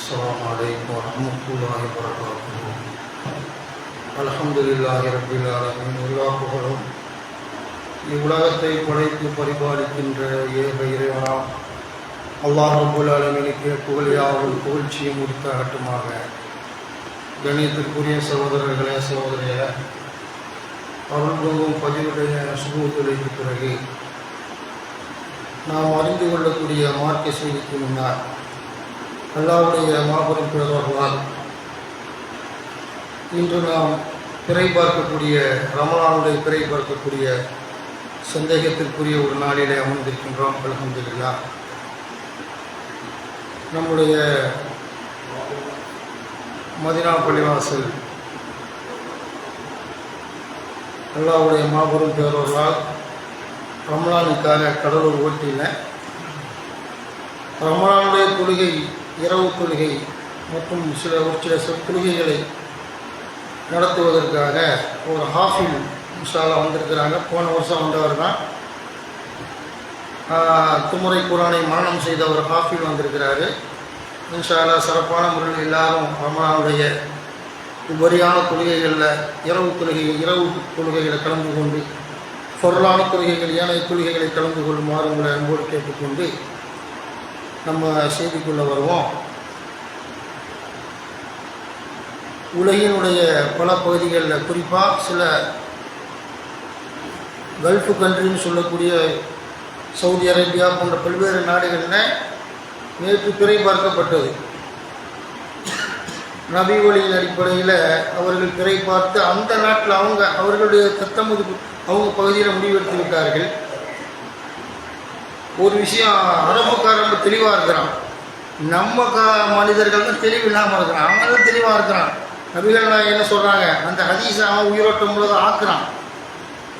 السلام عليكم ورحمة الله وبركاته. الحمد لله رب العالمين. எல்லா புகழும் இவ்வுலகத்தை படைத்து பரிபாலிக்கின்ற ஏக இறைவனாம் அல்லாஹ் ரப்புல் ஆலமீனுக்கு புகழியாவும் புகழ்ச்சியும் உரித்தாகட்டுமாக. கணியத்திற்குரிய சகோதரர்களே சகோதரிகளே, அருள்பொங்கும் பதிவுடைய சுபூத்துளைக்கு பிறகு நாம் அறிந்து கொள்ளக்கூடிய மார்க்க செய்திக்கு முன்னால் அல்லாஹ்வுடைய மாபெரும் பேரர்களால் இன்று நாம் பிறை பார்க்கக்கூடிய ரமலானுடைய பிறை பார்க்கக்கூடிய சந்தேகத்திற்குரிய ஒரு நாளிலே அமர்ந்திருக்கின்றோம். அல்ஹம்துலில்லாஹ். நம்முடைய மதீனா பள்ளிவாசல் அல்லாஹ்வுடைய மாபெரும் பேரர்களால் ரமலானுக்காக கடலூர் ஓட்டியில் ரமலானுடைய தொழுகை, இரவு தொழுகை மற்றும் ஒரு சில தொழுகைகளை நடத்துவதற்காக ஒரு ஹாஃபில் இன்ஷால்லா வந்திருக்கிறாங்க. போன வருஷம் வந்தவர் தான், துமுறை குரானை மரணம் செய்த ஒரு ஹாஃபில் வந்திருக்கிறாரு. இன்ஷால்லா சிறப்பான முறையில் எல்லாரும் ரமலானுடைய உபரியான தொழுகைகளில் இரவு தொழுகைகளை கலந்து கொண்டு பொருளான தொழுகைகள், ஏனைய தொழுகைகளை கலந்து கொள்ளுமாறு உங்களை அன்போடு கேட்டுக்கொண்டு நம்ம செய்திக்குள்ளே வருவோம். உலகினுடைய பல பகுதிகளில், குறிப்பாக சில கல்ஃபு கண்ட்ரின்னு சொல்லக்கூடிய சவுதி அரேபியா போன்ற பல்வேறு நாடுகளில் நேற்று பிறை பார்க்கப்பட்டது. நபி வழியின் அடிப்படையில் அவர்கள் பிறை பார்த்து அந்த நாட்டில் அவர்களுடைய அவங்க பகுதியில் முடிவெடுத்து விட்டார்கள். ஒரு விஷயம், அரபுக்காரங்க தெளிவாக இருக்கிறான், நம்ம மனிதர்கள் தான் தெளிவு இல்லாமல் இருக்கிறான். அவங்க தான் தெளிவாக இருக்கிறான். நபிகள் நான் என்ன சொல்கிறாங்க, அந்த ஹதீஸை அவன் உயிரோட்டம் முழுவதும் ஆக்குறான்.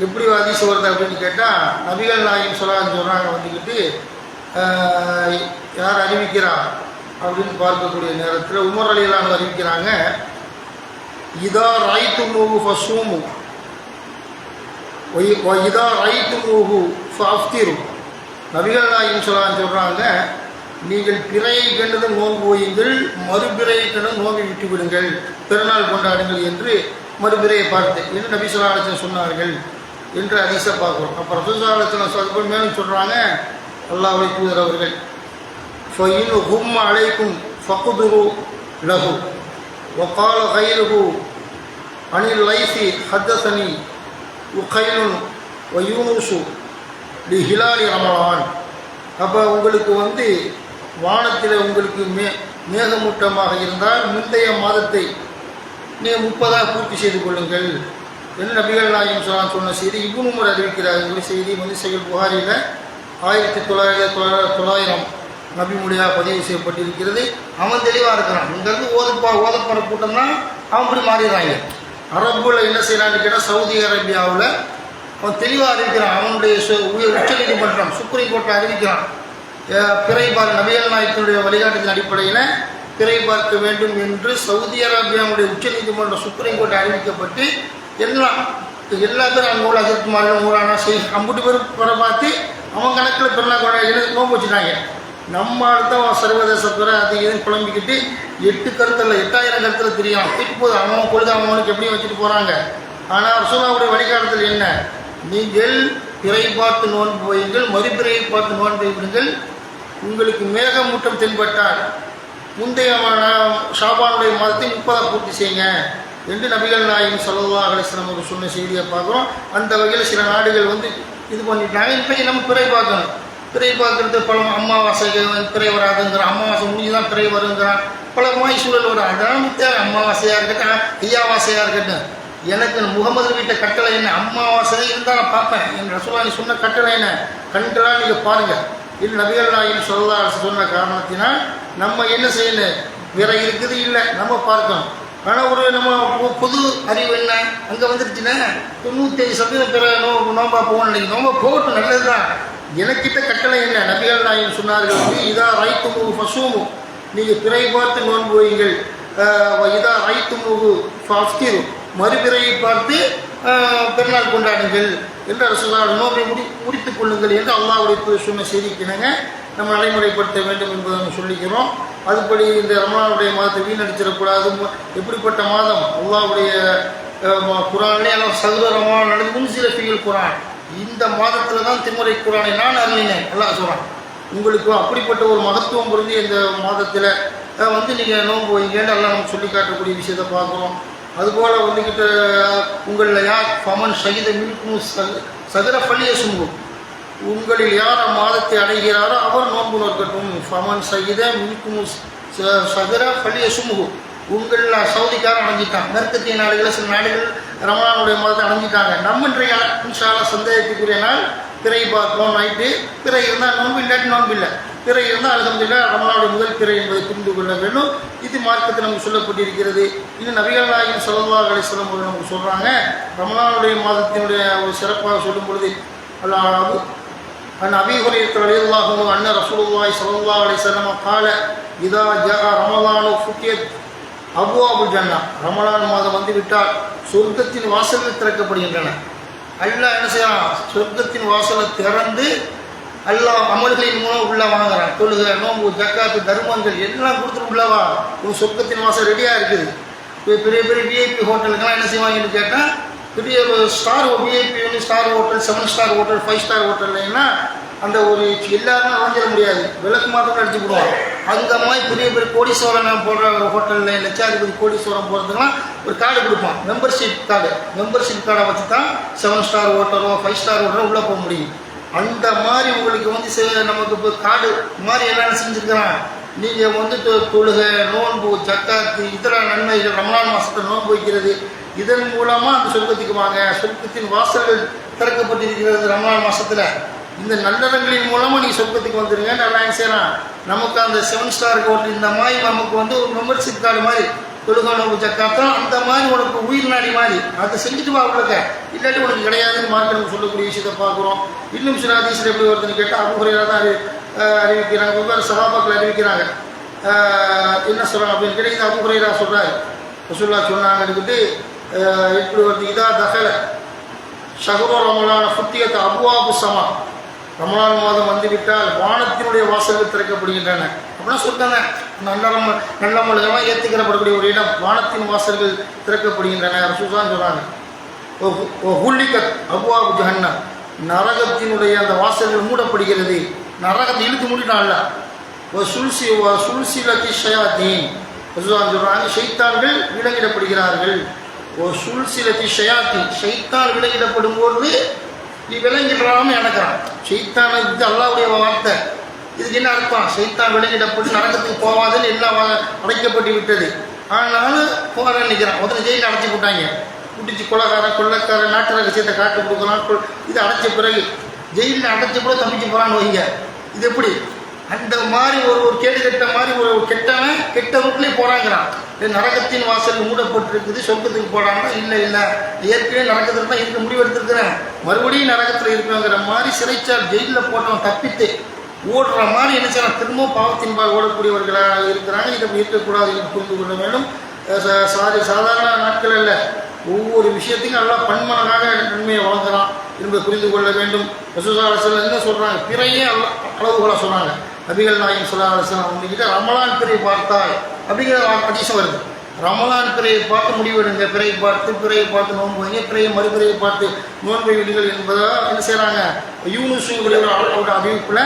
எப்படி ஹதீஸ் வருது அப்படின்னு கேட்டால், நபிகள் நாயகம் சொல்கிறாங்க வந்துக்கிட்டு யார் அறிவிக்கிறா அப்படின்னு பார்க்கக்கூடிய நேரத்தில் உமர் ரலியல்லாஹு அறிவிக்கிறாங்க, இதா ரைத்துமூஹு ஃபஸூமு வ இதா ரைத்துமூஹு ஃபஅஃப்திரு. நபிகள் நாயகம் சொல்கிறாங்க, நீங்கள் பிறையை கண்டதும் நோன்பு வையுங்கள், மறுபிறையை கண்டதும் நோன்பை விட்டு விடுங்கள், பிறநாள் கொண்டாடுங்கள் என்று மறுபிறையை பார்த்து என்று நபி ஸல்லல்லாஹு அலைஹி வஸல்லம் சொன்னார்கள் என்று ஹதீஸை பார்க்குறோம். அப்போ ரசூல் ஸல்லல்லாஹு அலைஹி வஸல்லம் அதுபோல் மேலும் சொல்கிறாங்க, அல்லாஹ்வுடைய தூதர் அவர்கள், ஃபஇன் ஹும்ம அலைக்கும் ஃபக்துரு லஹு வகால கைருஹு அனில் லைஸி ஹத்தஸனி உகைலுன் வ யூனுஸு லி ஹிலாலி ரமலான். அப்போ உங்களுக்கு வானத்தில் உங்களுக்கு மேகமூட்டமாக இருந்தால் முந்தைய மாதத்தை நீங்கள் 30 பூர்த்தி செய்து கொள்ளுங்கள் என்று நபிகள் நாயகம் சொன்ன செய்தி இப்னு உமர் அறிவிக்கிறார். இந்த செய்தி சஹீஹ் புகாரியில் 1900 நபிமுடியாக பதிவு செய்யப்பட்டிருக்கிறது. அவன் தெளிவாக இருக்கிறான். இங்கேருந்து ஓதப்படுற கூட்டம் தான் அவன் இப்படி மாறிடுறாங்க. அரபுல என்ன செய்யறான்னு கேட்டால், சவுதி அரேபியாவில் அவன் தெளிவாக அறிவிக்கிறான். அவனுடைய உச்ச நீதிமன்றம் சுப்ரீம் கோர்ட்டில் அறிவிக்கிறான், பிறை பார்க்க நபிகள் நாயகத்தினுடைய வழிகாட்டுதலின் அடிப்படையில் பிறை பார்க்க வேண்டும் என்று சவுதி அரேபியாவுடைய உச்ச நீதிமன்றம் சுப்ரீம் கோர்ட்டை அறிவிக்கப்பட்டு எல்லா பேரும் அங்கே உள்ள அஜித் மாநிலம் ஊரானா அம்புட்டு பேரும் பிற பார்த்து அவன் கணக்கில் பிறனா நோம்பு வச்சுட்டாங்க. நம்மளால் தான் சர்வதேச பிற அது எதுவும் குழம்பிக்கிட்டு 8 கருத்தில் 8000 கருத்தில் தெரியும் தூக்கி போது அவன் பொழுது அவனுக்கு எப்படியும் வச்சுட்டு போகிறாங்க. ஆனால் ரசூலுல்லாஹ்வுடைய வழிகாட்டுதல் என்ன, நீங்கள் பிறை பார்த்து நோன்பு வையுங்கள், மறுபிறையை பார்த்து நோன்பு வையுங்கள். உங்களுக்கு மேகமூட்டம் தென்பட்டால் முந்தைய ஷாபானுடைய மாதத்தை 30 பூர்த்தி செய்யுங்க என்று நபிகள் நாயகம் ஸல்லல்லாஹு அலைஹி வஸல்லம் அவர்கள் சொன்ன செய்தியை பார்க்குறோம். அந்த வகையில் சில நாடுகள் இது பண்ணிட்டாங்க. இப்போ நம்ம பிறை பார்க்கணும். பிறை பார்க்கறது பல அமாவாசைக்கு பிறை வராதுங்கிறான், அமாவாசை முடிஞ்சு தான் பிறை வருங்கிறான், பல மாய் சூழல் வரும். அதெல்லாம் தேவை. அமாவாசையாக இருக்கட்டும், ஐயாவாசையாக இருக்கட்டும், எனக்கு முகமது வீட்டை கட்டளை என்ன, அமாவாசை இருந்தால் நான் பார்ப்பேன். என் ரசூலுல்லாஹ் சொன்ன கட்டளை என்ன, கண்டெல்லாம் நீங்கள் பாருங்கள். இது நபிகள் நாயகம் ஸல்லல்லாஹு அலைஹி வஸல்லம் சொன்ன காரணத்தினால் நம்ம என்ன செய்யணும், வேற இருக்குது இல்லை நம்ம பார்க்கணும். ஆனால் நம்ம பொது அறிவு என்ன, அங்கே வந்துருச்சுன்னா 95% பிற நோம்பா போகணும். நினைக்கிறேன் நோம்பா போகட்டும், நல்லது தான். எனக்கிட்ட கட்டளை என்ன, நபிகள் நாயகம் சொன்னார்கள், இதா ரைத்துமூஹு ஃபஸூமு, நீங்கள் பிறை பார்த்து நோன்பு வையுங்கள், இதா ரைத்துமூஹு ஃபஅஃப்திரு, மறுபிறையை பார்த்து பெருநாள் கொண்டாடுங்கள் என்று ரசூலுல்லாஹ் நோன்பை முடித்துக் கொள்ளுங்கள் என்று அல்லாஹ்வுடைய சொன்ன செய்திக்கினங்க நம்ம நடைமுறைப்படுத்த வேண்டும் என்பதை நம்ம சொல்லிக்கிறோம். அதுபடி இந்த ரமலானுடைய மாதத்தை வீணடிச்சிடக்கூடாது. எப்படிப்பட்ட மாதம் அல்லாஹ்வுடைய குரான்லேயே எல்லாம் சதுரமாக நடந்து சில ஃபீல் குரான், இந்த மாதத்தில் தான் திருமுறை குரானை நான் அருளினேன் அல்லாஹ் சொல்கிறான். உங்களுக்கு அப்படிப்பட்ட ஒரு மகத்துவம் புரிஞ்சு இந்த மாதத்தில் நீங்கள் நோன்பு வைங்கன்னு எல்லாம் நம்ம சொல்லி காட்டக்கூடிய விஷயத்தை பார்க்குறோம். அதுபோல் வந்துக்கிட்ட உங்களில் யார் ஃபமன் ஷஹீத மின்கும் சதுர பள்ளிய சுங்கும், உங்களில் யார் மாதத்தை அடைகிறாரோ அவர் நோன்பு நோக்கட்டும். ஃபமன் ஷஹீத மின்கும் சதுர பள்ளிய சுங்கும், உங்களில் சவுதிக்காரன் அடைஞ்சிட்டான். மேற்கத்திய நாடுகளில் சில நாடுகள் ரமலானுடைய மாதத்தை அடைஞ்சிட்டாங்க. நம்ம இன்றைய இன்ஷால்லா சந்தேகத்துக்குரிய நாள் பிறை பார்ப்போம் நைட்டு. பிறை இருந்தால் நோன்பு, இல்லாட்டி நோன்பு இல்லை. பிறை இருந்தால் அல்ஹம்துலில்லாஹ் ரமலானுடைய முதல் பிறை என்பதை புரிந்து கொள்ள வேண்டும். இது மார்க்கத்தில் நமக்கு சொல்லப்பட்டிருக்கிறது. இன்னும் நபிகள் நாயகம் ஸல்லல்லாஹு அலைஹி வஸல்லம் அவர்கள் நமக்கு சொல்கிறாங்க, ரமலானுடைய மாதத்தினுடைய ஒரு சிறப்பாக சொல்லும் பொழுது அன் அபீ ஹுரைரா ரலியல்லாஹு அன்ஹு அன்ன ரசூலுல்லாஹி ஸல்லல்லாஹு அலைஹி வஸல்லம் قال இதா ஜா ரமலானு ஃபுத்தியத் அபுவாபுல் ஜன்னா, ரமலான் மாதம் வந்துவிட்டால் சொர்க்கத்தின் வாசல்கள் திறக்கப்படுகின்றன. அல்லாஹ் என்ன செய்யறான்? சொர்க்கத்தின் வாசலை திறந்து அல்லாஹ் அமல்களின் மூலம் உள்ள வாங்குறான். தொழுகை, நோம்பு, ஜக்காத்து, தர்மங்கள் எல்லாம் கொடுத்துட்டு உள்ளவா உன் சொர்க்கத்தின் வாசல் ரெடியாக இருக்குது. பெரிய பெரிய விஐபி ஹோட்டலுக்கெல்லாம் என்ன செய்வாங்கன்னு கேட்டால், பெரிய star VIP star hotel, 7 star hotel, 5 star ஹோட்டல்னா அந்த ஒரு எல்லாருமே அடைஞ்சிட முடியாது, விளக்கு மாத்திரம் அடிச்சு போடுவாங்க. அந்த மாதிரி பெரிய பெரிய கோடீஸ்வரன் போடுற ஒரு ஹோட்டலில் லட்சாதிபதி கோடீஸ்வரம் போகிறதுக்கெல்லாம் ஒரு கார்டு கொடுப்பான், மெம்பர்ஷிப் கார்டு. மெம்பர்ஷிப் கார்டை வச்சு தான் 7 ஸ்டார் ஹோட்டலோ 5 ஸ்டார் ஹோட்டலோ உள்ளே போக முடியும். அந்த மாதிரி உங்களுக்கு நமக்கு இப்போ கார்டு மாதிரி என்னென்ன செஞ்சுருக்கிறான். நீங்கள் தொழுகை, நோன்பு, ஜக்காத்து, இதர நன்மைகள், ரமலான் மாதத்தில் நோன்பு வைக்கிறது, இதன் மூலமாக அந்த சொர்க்கத்துக்கு வாங்க. சொர்க்கத்தின் வாசல்கள் திறக்கப்பட்டிருக்கிறது ரமலான் மாதத்தில். இந்த நல்லறங்களின் மூலமாக நீங்கள் சொர்க்கத்துக்கு வந்துடுங்க. நல்லா செய்யலாம். நமக்கு அந்த 7 ஸ்டார் ஹோட்டல் இந்த மாதிரி நமக்கு ஒரு மெம்பர்ஷிப் கார்டு மாதிரி, தொழுகை, நோன்பு, ஜக்காத்தான் அந்த மாதிரி உனக்கு உயிர் நாடி மாதிரி அதை செஞ்சுட்டு வா உங்களுக்கு, இல்லாட்டி உனக்கு கிடையாதுன்னு மார்க்கெட் சொல்லக்கூடிய விஷயத்தை பார்க்குறோம். இன்னும் சில ஹதீஸ்ல எப்படி வருதுன்னு கேட்டால் அபூ ஹுரைரா தான் அறிவிக்கிறாங்க, வெவ்வேறு சஹாபாக்கள் அறிவிக்கிறாங்க. என்ன சொல்கிறாங்க அப்படின்னு கேட்டால் அபூ ஹுரைரா சொல்கிறாரு, ரசூலுல்லாஹ் சொன்னாங்கன்னுக்கிட்டு எப்படி வருது, இதா தகல ஷஹ்ரு ரமலான ஃபுத்தியத் அபுவாபு ஸமா, ரமலான் மாதம் வந்துவிட்டால் வானத்தினுடைய வாசல்கள் திறக்கப்படுகின்றன. அப்படின்னா சொல்லிட்டாங்க, நல்லமல்கள்லாம் ஏற்றுக்கிறப்படக்கூடிய ஒரு இடம், வானத்தின் வாசல்கள் திறக்கப்படுகின்றன. ரசூலுல்லாஹ் சொல்கிறாங்க, ஹுல்லிகத் அபுவாபு ஜஹன்னம், நரகத்தினுடைய அந்த வாசல்கள் மூடப்படுகிறது. நரகத்தை இழுத்து மூடினான்ல. சுல்சிலத்தி ஷயாத்தீன், ரசூலுல்லாஹ் சொல்கிறாங்க, ஷைத்தான்கள் விலங்கிடப்படுகிறார்கள். சுல்சிலத்தி ஷயாத்தீன், ஷைத்தான் விலங்கிடப்படும் போது நீ விலங்கிடாமல் நடக்கிறான். ஷைத்தானுக்கு அல்லாஹ்வுடைய வார்த்தை. இதுக்கு என்ன அர்த்தம்? ஷைத்தான் விலங்கிடப்பட்டு நரகத்துக்கு போவாதுன்னு எல்லாம் அடைக்கப்பட்டு விட்டது. ஆனாலும் போகிற நிற்கிறான். முதல்ல ஜெயிலில் அடைச்சி போட்டாங்க, குட்டிச்சு கொள்ளக்காரன் நாட்டு ரகசியத்தை காட்டு கொடுக்குறான். இது அடைச்ச பிறகு ஜெயிலில் அடைச்சி கூட தப்பிச்சு போகிறான்னு வைங்க. இது எப்படி? அந்த மாதிரி ஒரு கேடு கெட்ட மாதிரி ஒரு கெட்டவன் கெட்ட ரூட்லேயே போகிறாங்கிறான். நரகத்தின் வாசல் மூடப்பட்டிருக்குது, சொர்க்கத்துக்கு போகிறாங்கன்னா இல்லை ஏற்கனவே நரகத்தில் தான் இருக்க முடிவு எடுத்துருக்கிறேன், மறுபடியும் நரகத்தில் இருக்கணுங்கிற மாதிரி சிறைச்சால் ஜெயிலில் போட்டவன் தப்பித்து ஓடுற மாதிரி என்ன செய்யலாம், திரும்ப பாவத்தின்பால் ஓடக்கூடியவர்களாக இருக்கிறாங்க. இதை இருக்கக்கூடாது என்று புரிந்து கொள்ள வேண்டும். சாதாரண நாட்கள் அல்ல, ஒவ்வொரு விஷயத்தையும் நல்லா பன்மனதாக நன்மையை வழங்குறான் என்பதை புரிந்து கொள்ள வேண்டும். ரசூலுல்லாஹி அலைஹி வஸல்லம் என்ன சொல்கிறாங்க, பிறையே அளவுகளாக சொன்னாங்க. நபிகள் நாயகம் ஸல்லல்லாஹு அலைஹி வஸல்லம் அவங்ககிட்ட ரமலான் பிறை பார்த்தால் அப்படிங்கிற ஹதீஸ் வருது. ரமலான் பிறையை பார்த்து முடிவெடுங்க, பிறையை பார்த்து நோன்பு வைங்க, பிறையை மறுபிறையை பார்த்து நோன்பை விடுங்கள் என்பதாக என்ன செய்கிறாங்க. யூனுஸுடைய அவரோட அறிவிப்பில்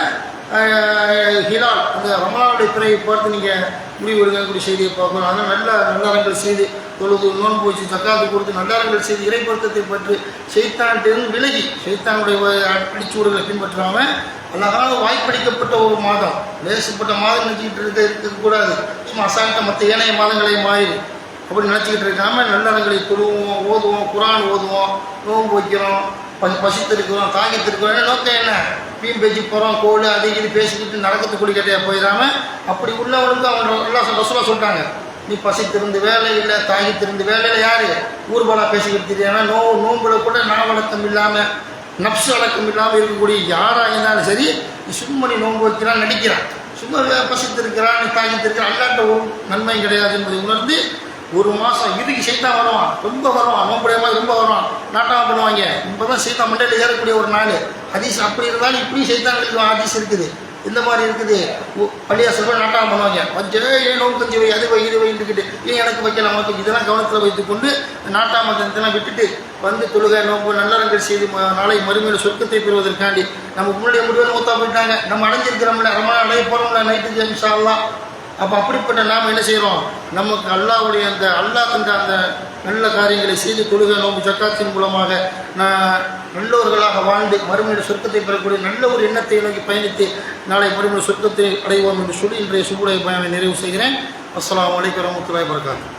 ஹிலால் அந்த ரமலானுடைய பிறையை பார்த்து நீங்கள் முடிவெடுங்கக்கூடிய செய்தியை பார்க்கணும். அதனால் நல்லறங்கள் செய்து தொழுது, நோன்பு வச்சு, ஜக்காத்து கொடுத்து, நல்லறங்கள் செய்து இறைப்பொருத்தத்தை பற்றி ஷைத்தான்கிட்டேருந்து விலகி ஷைத்தானுடைய அடிச்சூடுகளை பின்பற்றாமல் அழகாக வாய்ப்பளிக்கப்பட்ட ஒரு மாதம், லேசப்பட்ட மாதம் நினச்சிக்கிட்டு இருக்கக்கூடாது. சும்மா அசால்ட்ட மற்ற ஏனைய மாதங்களை மாறி அப்படி நினச்சிக்கிட்டு இருக்காமல் நல்லறங்களை தொழுவோம், ஓதுவோம், குரான் ஓதுவோம், நோன்பு வைக்கிறோம், பசித்திருக்கிறோம், தாங்கித்திருக்கிறோம். என்ன நோக்கம் என்ன? வீண் பேச்சு போகிறோம், கோடு அது இது பேசிக்கிட்டு நடக்கத்து குடிக்கட்டையாக போயிடாமல் அப்படி உள்ளவனுக்கு அவங்க எல்லாம் ரசூலுல்லாஹ் சொல்லிட்டாங்க, நீ பசித்திருந்து வேலை இல்லை, தாங்கித்திருந்து வேலையில் யார் ஊர்வலாக பேசிக்கிட்டு தெரியாமல் நோன்புல கூட நாவடக்கம் இல்லாமல் நப்சு அடக்கம் இல்லாமல் இருக்கக்கூடிய யாராக இருந்தாலும் சரி, நீ சும்மா நீ நோன்பு வைக்கிறான் நடிக்கிறான், சும்மா பசித்திருக்கிறான், நீ தாங்கித்திருக்கிறான், அல்லாட்ட ஒரு நன்மையும் கிடையாது என்பதை உணர்ந்து ஒரு மாதம் இதுக்கு சைத்தான் வருவான், ரொம்ப வருவான், நோம்புடைய மாதிரி ரொம்ப வருவான், நாட்டாக பண்ணுவாங்க. இப்போ தான் சைத்தான் மண்டையில் ஏறக்கூடிய ஒரு நாள். ஹதீஸ் அப்படி இருந்தாலும் இப்படியும் சைத்தான் ஹதீஸ் இருக்குது. இந்த மாதிரி இருக்குது. பள்ளியாசல் போய் நாட்டாமல் பண்ணுவாங்க, கொஞ்சம் ஏன் நோம்பு கஞ்சி வை, அது வை, இது வைட்டுக்கிட்டு ஏன் எனக்கு வைக்கலாம் நமக்கு, இதெல்லாம் கவனத்தில் வைத்துக்கொண்டு நாட்டாமல் இதெல்லாம் விட்டுட்டு வந்து தொழுகை நோம்பு நல்லறங்கள் செய்து நாளை மறுமையில் சொர்க்கத்தை பெறுவதற்காண்டி நமக்கு முன்னாடியே முடிவு மூத்தா போயிட்டாங்க. நம்ம அடைஞ்சிருக்கிறோம்ல, ரமணா அடைய போகிறோம்ல நைட்டு இன்ஷா அல்லாஹ். அப்போ அப்படிப்பட்ட நாம் என்ன செய்கிறோம், நமக்கு அல்லாஹ்வுடைய அந்த அல்லாஹ் தந்த அந்த நல்ல காரியங்களை செய்து தொழுகை நோம்பு ஜக்காத்தின் மூலமாக நல்லவர்களாக வாழ்ந்து மறுமையில் சொர்க்கத்தை பெறக்கூடிய நல்ல ஒரு எண்ணத்தை நோக்கி பயணித்து நாளை மறுமையில் சொர்க்கத்தை அடைவோம் என்று சொல்லி இன்றைய சுபுடைய பயனை நிறைவு செய்கிறேன். அஸ்ஸலாமு அலைக்கும் வரஹ்மத்துல்லாஹி வபரகாத்துஹு.